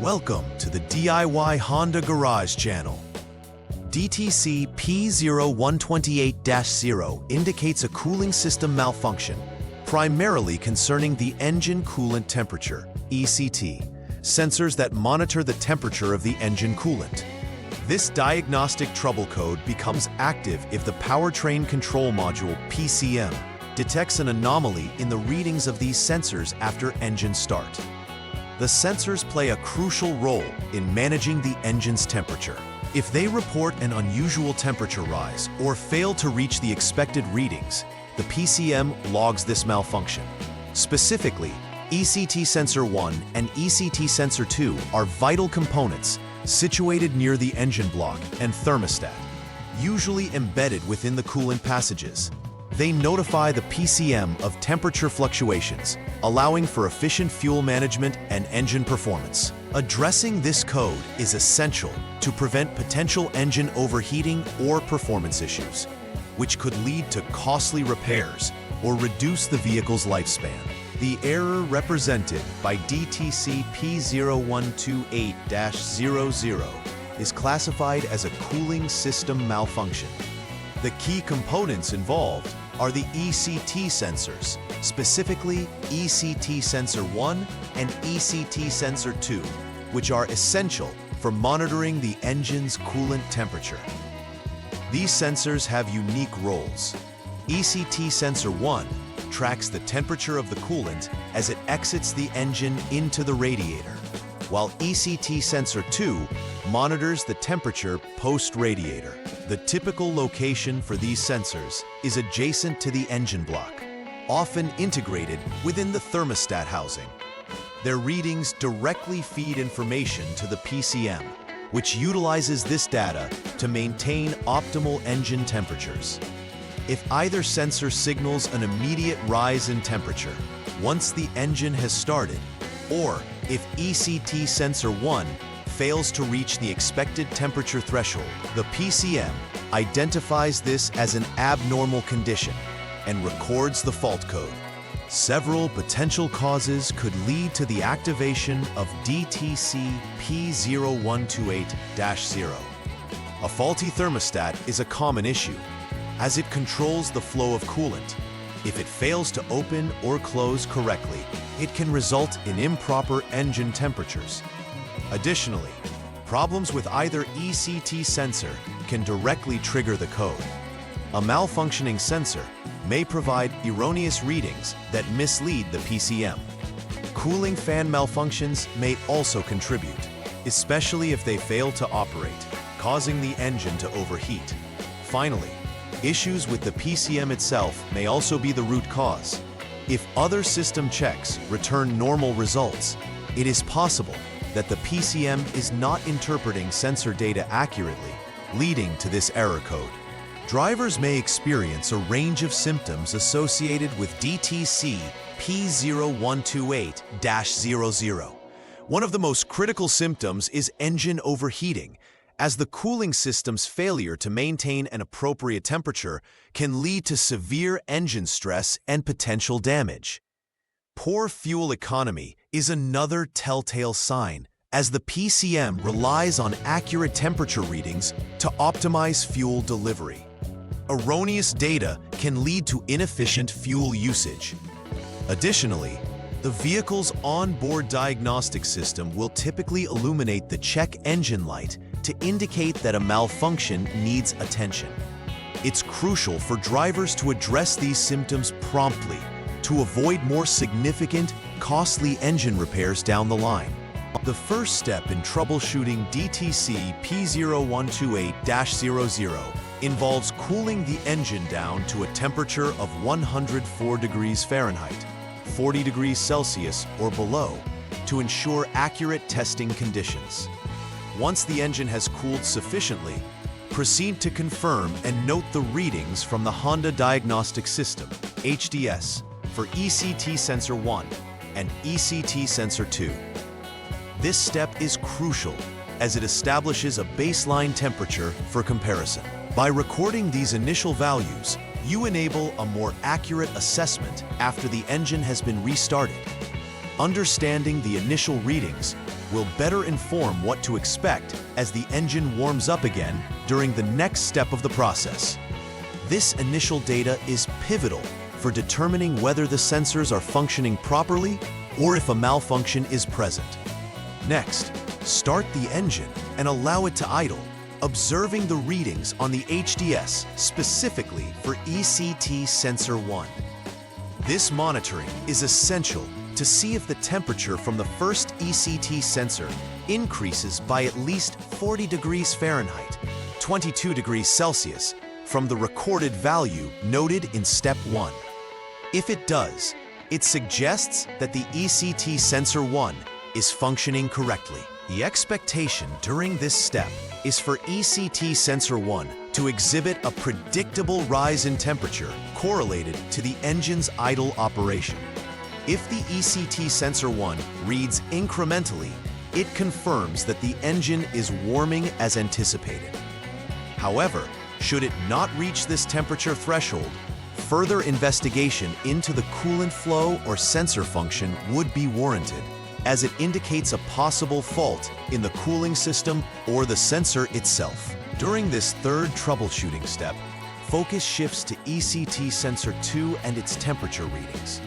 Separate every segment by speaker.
Speaker 1: Welcome to the DIY Honda Garage channel. DTC P0128-00 indicates a cooling system malfunction, primarily concerning the engine coolant temperature, ECT, sensors that monitor the temperature of the engine coolant. This diagnostic trouble code becomes active if the powertrain control module, PCM, detects an anomaly in the readings of these sensors after engine start. The sensors play a crucial role in managing the engine's temperature. If they report an unusual temperature rise or fail to reach the expected readings, the PCM logs this malfunction. Specifically, ECT Sensor 1 and ECT Sensor 2 are vital components situated near the engine block and thermostat, usually embedded within the coolant passages. They notify the PCM of temperature fluctuations, allowing for efficient fuel management and engine performance. Addressing this code is essential to prevent potential engine overheating or performance issues, which could lead to costly repairs or reduce the vehicle's lifespan. The error represented by DTC P0128-00 is classified as a cooling system malfunction. The key components involved are the ECT sensors, specifically ECT Sensor 1 and ECT Sensor 2, which are essential for monitoring the engine's coolant temperature. These sensors have unique roles. ECT Sensor 1 tracks the temperature of the coolant as it exits the engine into the radiator, while ECT Sensor 2 monitors the temperature post-radiator. The typical location for these sensors is adjacent to the engine block, often integrated within the thermostat housing. Their readings directly feed information to the PCM, which utilizes this data to maintain optimal engine temperatures. If either sensor signals an immediate rise in temperature once the engine has started, or if ECT Sensor 1 fails to reach the expected temperature threshold, the PCM identifies this as an abnormal condition and records the fault code. Several potential causes could lead to the activation of DTC P0128-00. A faulty thermostat is a common issue, as it controls the flow of coolant. If it fails to open or close correctly, it can result in improper engine temperatures. Additionally, problems with either ECT sensor can directly trigger the code. A malfunctioning sensor may provide erroneous readings that mislead the PCM. Cooling fan malfunctions may also contribute, especially if they fail to operate, causing the engine to overheat. Finally, issues with the PCM itself may also be the root cause. If other system checks return normal results, it is possible that the PCM is not interpreting sensor data accurately, leading to this error code. Drivers may experience a range of symptoms associated with DTC P0128-00. One of the most critical symptoms is engine overheating, as the cooling system's failure to maintain an appropriate temperature can lead to severe engine stress and potential damage. Poor fuel economy is another telltale sign, as the PCM relies on accurate temperature readings to optimize fuel delivery. Erroneous data can lead to inefficient fuel usage. Additionally, the vehicle's onboard diagnostic system will typically illuminate the check engine light to indicate that a malfunction needs attention. It's crucial for drivers to address these symptoms promptly to avoid more significant, costly engine repairs down the line. The first step in troubleshooting DTC P0128-00 involves cooling the engine down to a temperature of 104 degrees Fahrenheit, 40 degrees Celsius or below, to ensure accurate testing conditions. Once the engine has cooled sufficiently, proceed to confirm and note the readings from the Honda Diagnostic System, HDS, for ECT Sensor 1 and ECT Sensor 2. This step is crucial as it establishes a baseline temperature for comparison. By recording these initial values, you enable a more accurate assessment after the engine has been restarted. Understanding the initial readings will better inform what to expect as the engine warms up again during the next step of the process. This initial data is pivotal for determining whether the sensors are functioning properly or if a malfunction is present. Next, start the engine and allow it to idle, observing the readings on the HDS specifically for ECT Sensor 1. This monitoring is essential to see if the temperature from the first ECT sensor increases by at least 40 degrees Fahrenheit, 22 degrees Celsius, from the recorded value noted in Step 1. If it does, it suggests that the ECT Sensor 1 is functioning correctly. The expectation during this step is for ECT Sensor 1 to exhibit a predictable rise in temperature correlated to the engine's idle operation. If the ECT Sensor 1 reads incrementally, it confirms that the engine is warming as anticipated. However, should it not reach this temperature threshold, further investigation into the coolant flow or sensor function would be warranted, as it indicates a possible fault in the cooling system or the sensor itself. During this third troubleshooting step, focus shifts to ECT Sensor 2 and its temperature readings.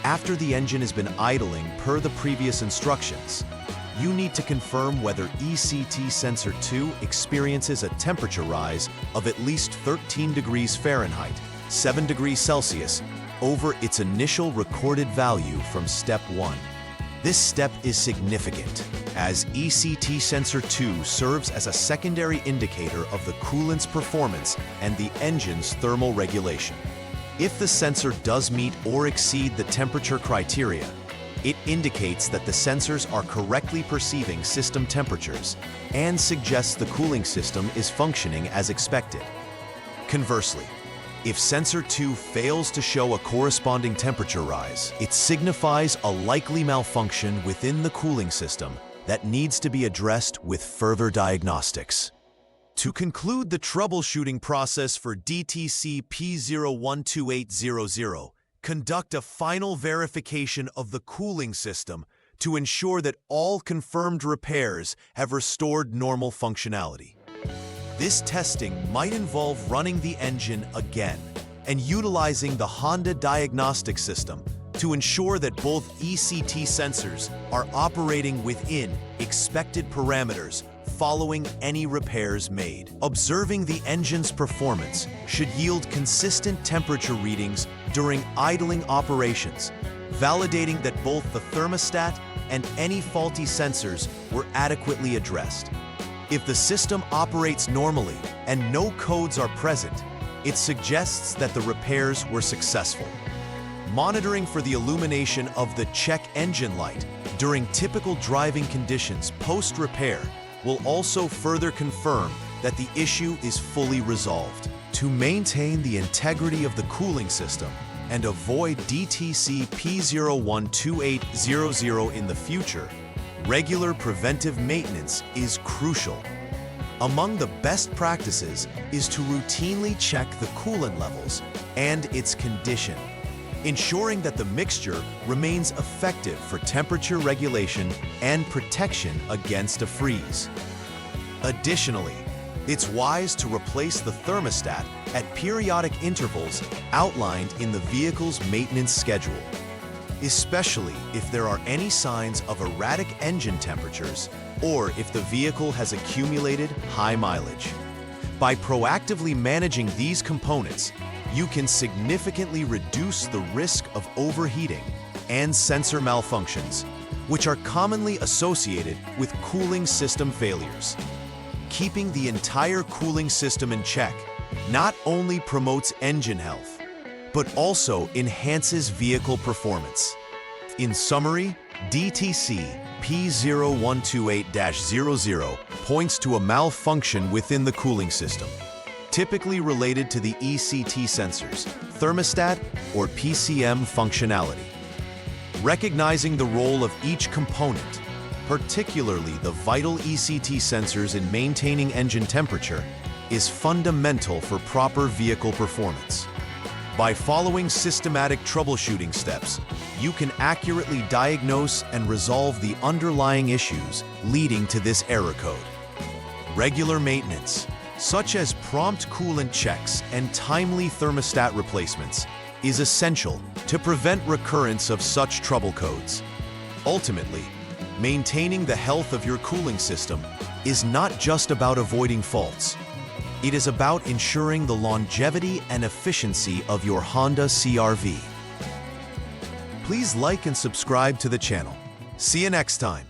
Speaker 1: After the engine has been idling per the previous instructions, you need to confirm whether ECT Sensor 2 experiences a temperature rise of at least 13 degrees Fahrenheit, 7 degrees Celsius, over its initial recorded value from Step 1. This step is significant, as ECT Sensor 2 serves as a secondary indicator of the coolant's performance and the engine's thermal regulation. If the sensor does meet or exceed the temperature criteria, it indicates that the sensors are correctly perceiving system temperatures and suggests the cooling system is functioning as expected. Conversely, if Sensor 2 fails to show a corresponding temperature rise, it signifies a likely malfunction within the cooling system that needs to be addressed with further diagnostics. To conclude the troubleshooting process for DTC P0128-00, conduct a final verification of the cooling system to ensure that all confirmed repairs have restored normal functionality. This testing might involve running the engine again and utilizing the Honda diagnostic system to ensure that both ECT sensors are operating within expected parameters following any repairs made. Observing the engine's performance should yield consistent temperature readings during idling operations, validating that both the thermostat and any faulty sensors were adequately addressed. If the system operates normally and no codes are present, it suggests that the repairs were successful. Monitoring for the illumination of the check engine light during typical driving conditions post-repair will also further confirm that the issue is fully resolved. To maintain the integrity of the cooling system and avoid DTC P0128-00 in the future, regular preventive maintenance is crucial. Among the best practices is to routinely check the coolant levels and its condition, ensuring that the mixture remains effective for temperature regulation and protection against a freeze. Additionally, it's wise to replace the thermostat at periodic intervals outlined in the vehicle's maintenance schedule, especially if there are any signs of erratic engine temperatures or if the vehicle has accumulated high mileage. By proactively managing these components, you can significantly reduce the risk of overheating and sensor malfunctions, which are commonly associated with cooling system failures. Keeping the entire cooling system in check not only promotes engine health, but also enhances vehicle performance. In summary, DTC P0128-00 points to a malfunction within the cooling system, typically related to the ECT sensors, thermostat, or PCM functionality. Recognizing the role of each component, particularly the vital ECT sensors in maintaining engine temperature, is fundamental for proper vehicle performance. By following systematic troubleshooting steps, you can accurately diagnose and resolve the underlying issues leading to this error code. Regular maintenance, such as prompt coolant checks and timely thermostat replacements, is essential to prevent recurrence of such trouble codes. Ultimately, maintaining the health of your cooling system is not just about avoiding faults. It is about ensuring the longevity and efficiency of your Honda CR-V. Please like and subscribe to the channel. See you next time.